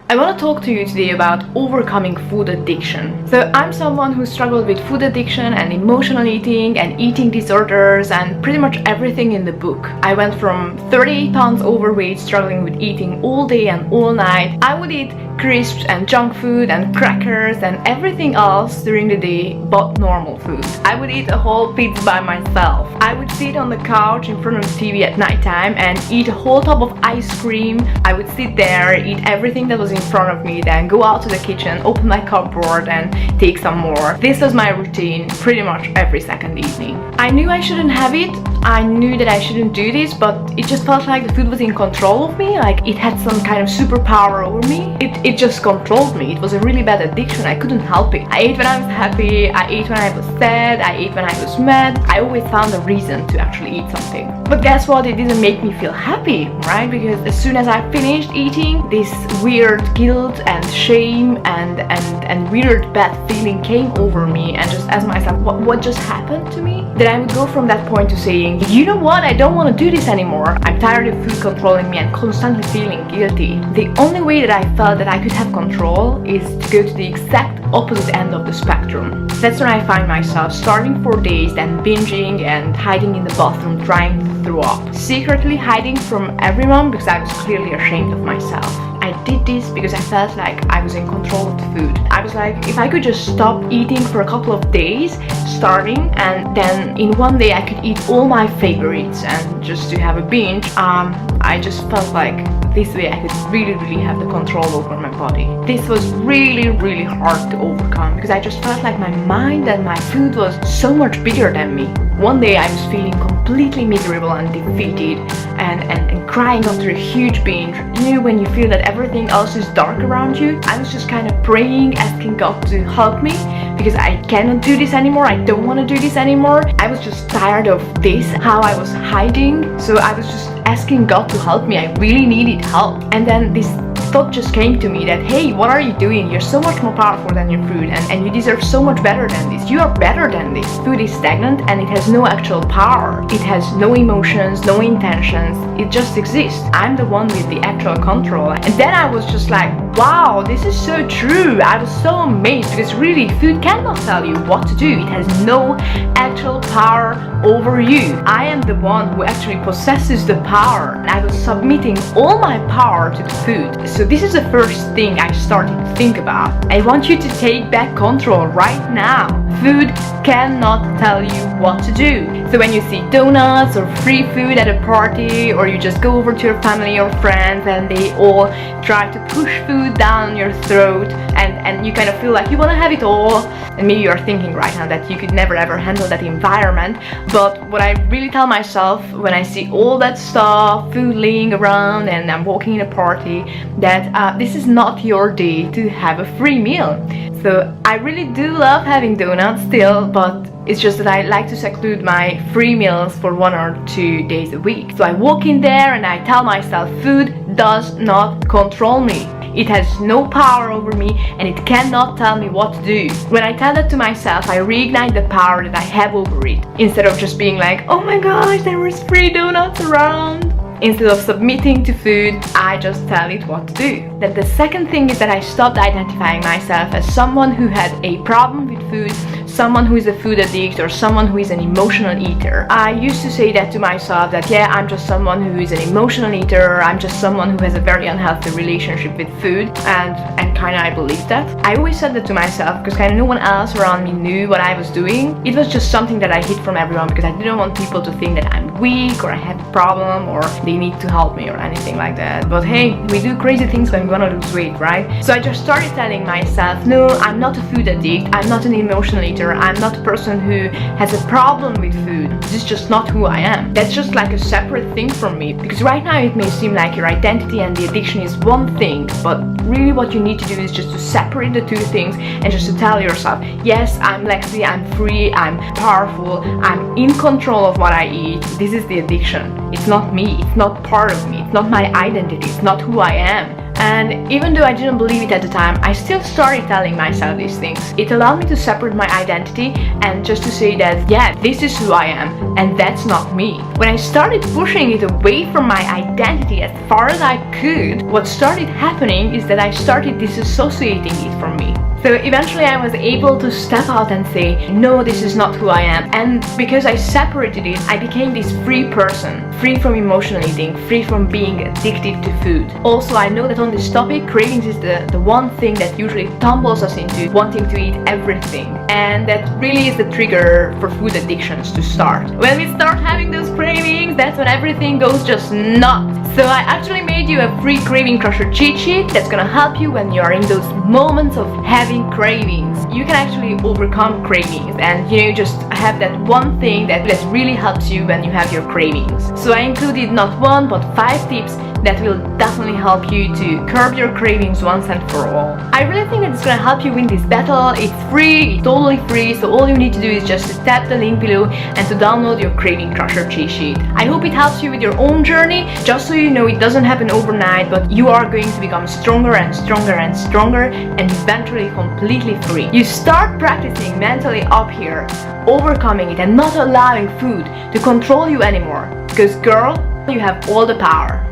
I want to talk to you today about overcoming food addiction. So I'm someone who struggled with food addiction and emotional eating and eating disorders and pretty much everything in the book. I went from 38 pounds overweight, struggling with eating all day and all night. I would eat crisps and junk food and crackers and everything else during the day but normal food. I would eat a whole pizza by myself. I would sit on the couch in front of the TV at nighttime and eat a whole tub of ice cream. I would sit there, eat everything that was in front of me, then go out to the kitchen, open my cupboard and take some more. This was my routine pretty much every second evening. I knew I shouldn't have it. I knew that I shouldn't do this, but it just felt like the food was in control of me, like it had some kind of superpower over me. It just controlled me. It was a really bad addiction. I couldn't help it. I ate when I was happy, I ate when I was sad, I ate when I was mad. I always found a reason to actually eat something. But guess what? It didn't make me feel happy, right? Because as soon as I finished eating, this weird guilt and shame and weird bad feeling came over me, and just asked myself, what just happened to me? Then I would go from that point to saying, you know what, I don't want to do this anymore. I'm tired of food controlling me and constantly feeling guilty. The only way that I felt that I could have control is to go to the exact opposite end of the spectrum. That's when I find myself starving for days, then binging and hiding in the bathroom trying to throw up. Secretly hiding from everyone because I was clearly ashamed of myself. I did this because I felt like I was in control of the food. I was like, if I could just stop eating for a couple of days, starving, and then in one day I could eat all my favorites and just to have a binge, I just felt like this way I could really have the control over my body. This was really hard to overcome because I just felt like my mind and my food was so much bigger than me. One day I was feeling completely miserable and defeated and crying after a huge binge. You know, when you feel that everything else is dark around you? I was just kind of praying, asking God to help me because I cannot do this anymore. I don't want to do this anymore. I was just tired of this, how I was hiding. So I was just asking God to help me. I really needed help. And then this thought just came to me that, hey, what are you doing? You're so much more powerful than your food, and you deserve so much better than this. You are better than this. Food is stagnant and it has no actual power. It has no emotions, no intentions. It just exists. I'm the one with the actual control. And then I was just like, wow, this is so true. I was so amazed because really food cannot tell you what to do. It has no actual power over you. I am the one who actually possesses the power, and I was submitting all my power to the food. So this is the first thing I started to think about. I want you to take back control right now. Food cannot tell you what to do. So when you see donuts or free food at a party, or you just go over to your family or friends and they all try to push food down your throat, and you kind of feel like you want to have it all, and maybe you're thinking right now that you could never ever handle that environment. But what I really tell myself when I see all that stuff, food laying around, and I'm walking in a party, that this is not your day to have a free meal. So I really do love having donuts still, but it's just that I like to seclude my free meals for 1 or 2 days a week. So I walk in there and I tell myself, food does not control me. It has no power over me and it cannot tell me what to do. When I tell that to myself, I reignite the power that I have over it. Instead of just being like, oh my gosh, there was free donuts around. Instead of submitting to food, I just tell it what to do. Then the second thing is that I stopped identifying myself as someone who had a problem with food, someone who is a food addict, or someone who is an emotional eater. I used to say that to myself, that yeah, I'm just someone who is an emotional eater, I'm just someone who has a very unhealthy relationship with food, and kind of I believed that. I always said that to myself because kind of no one else around me knew what I was doing. It was just something that I hid from everyone because I didn't want people to think that I'm weak or I have a problem or they need to help me or anything like that. But hey, we do crazy things when we want to lose weight, right? So I just started telling myself, no, I'm not a food addict, I'm not an emotional eater, I'm not a person who has a problem with food. This is just not who I am. That's just like a separate thing from me, because right now it may seem like your identity and the addiction is one thing, but really what you need to do is just to separate the two things and just to tell yourself, yes, I'm Lexi, I'm free, I'm powerful, I'm in control of what I eat. This is the addiction. It's not me, it's not part of me, it's not my identity, it's not who I am. And even though I didn't believe it at the time, I still started telling myself these things. It allowed me to separate my identity and just to say that, yeah, this is who I am and that's not me. When I started pushing it away from my identity as far as I could, what started happening is that I started disassociating it from me. So eventually I was able to step out and say, no, this is not who I am. And because I separated it, I became this free person, free from emotional eating, free from being addicted to food. Also, I know that on this topic, cravings is the one thing that usually tumbles us into wanting to eat everything. And that really is the trigger for food addictions to start. When we start having those cravings, that's when everything goes just nuts. So I actually made you a free craving crusher cheat sheet that's gonna help you when you're in those moments of having cravings. You can actually overcome cravings and just have that one thing that really helps you when you have your cravings. So I included not one but 5 tips that will definitely help you to curb your cravings once and for all. I really think that it's gonna help you win this battle. It's free, it's totally free, so all you need to do is just to tap the link below and to download your craving crusher cheat sheet. I hope it helps you with your own journey. Just so you know, it doesn't happen overnight, but you are going to become stronger and stronger and stronger and eventually completely free. You start practicing mentally up here, overcoming it and not allowing food to control you anymore. Because girl, you have all the power.